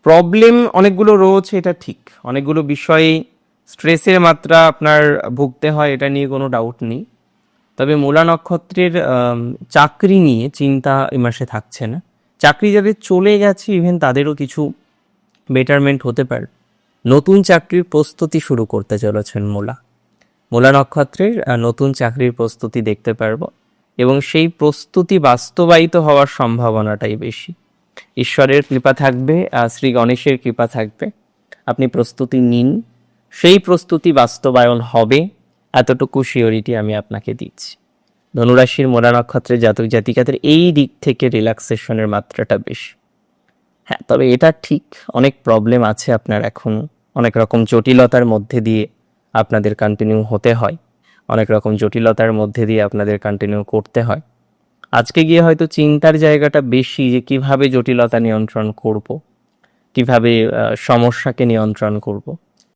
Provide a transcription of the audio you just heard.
Problem অনেকগুলো রয়েছে, এটা ঠিক। অনেকগুলো বিষয়ে স্ট্রেসের মাত্রা আপনার ভুগতে হয়, এটা নিয়ে কোনো ডাউট নেই। তবে মূলা নক্ষত্রের চাকরি নিয়ে চিন্তা এই মাসে থাকছে না। চাকরি যাদের চলে গেছে ইভেন তাদেরও কিছু বেটারমেন্ট হতে পারে। নতুন চাকরির প্রস্তুতি শুরু করতে চলেছেন মূলা নক্ষত্রের নতুন চাকরির প্রস্তুতি দেখতে পারবো, এবং সেই প্রস্তুতি বাস্তবায়িত হওয়ার সম্ভাবনাটাই বেশি। ঈশ্বরের কৃপা থাকবে, শ্রী গণেশের কৃপা থাকবে। আপনি প্রস্তুতি নিন, সেই প্রস্তুতি বাস্তবায়ন হবে, এতটুকু শিওরিটি আমি আপনাকে দিচ্ছি। ধনুরাশির মূলা নক্ষত্রের জাতক জাতিকাদের এই দিক থেকে রিল্যাক্সেশনের মাত্রাটা বেশি। হ্যাঁ, তবে এটা ঠিক, অনেক প্রবলেম আছে আপনার এখন, অনেক রকম জটিলতার মধ্যে দিয়ে আপনাদের কন্টিনিউ হতে হয়, অনেক রকম জটিলতার মধ্যে দিয়ে আপনাদের কন্টিনিউ করতে হয়। আজকে গিয়ে হয়তো চিন্তার জায়গাটা বেশি, যে কিভাবে জটিলতা নিয়ন্ত্রণ করব, কিভাবে সমস্যাকে নিয়ন্ত্রণ করব।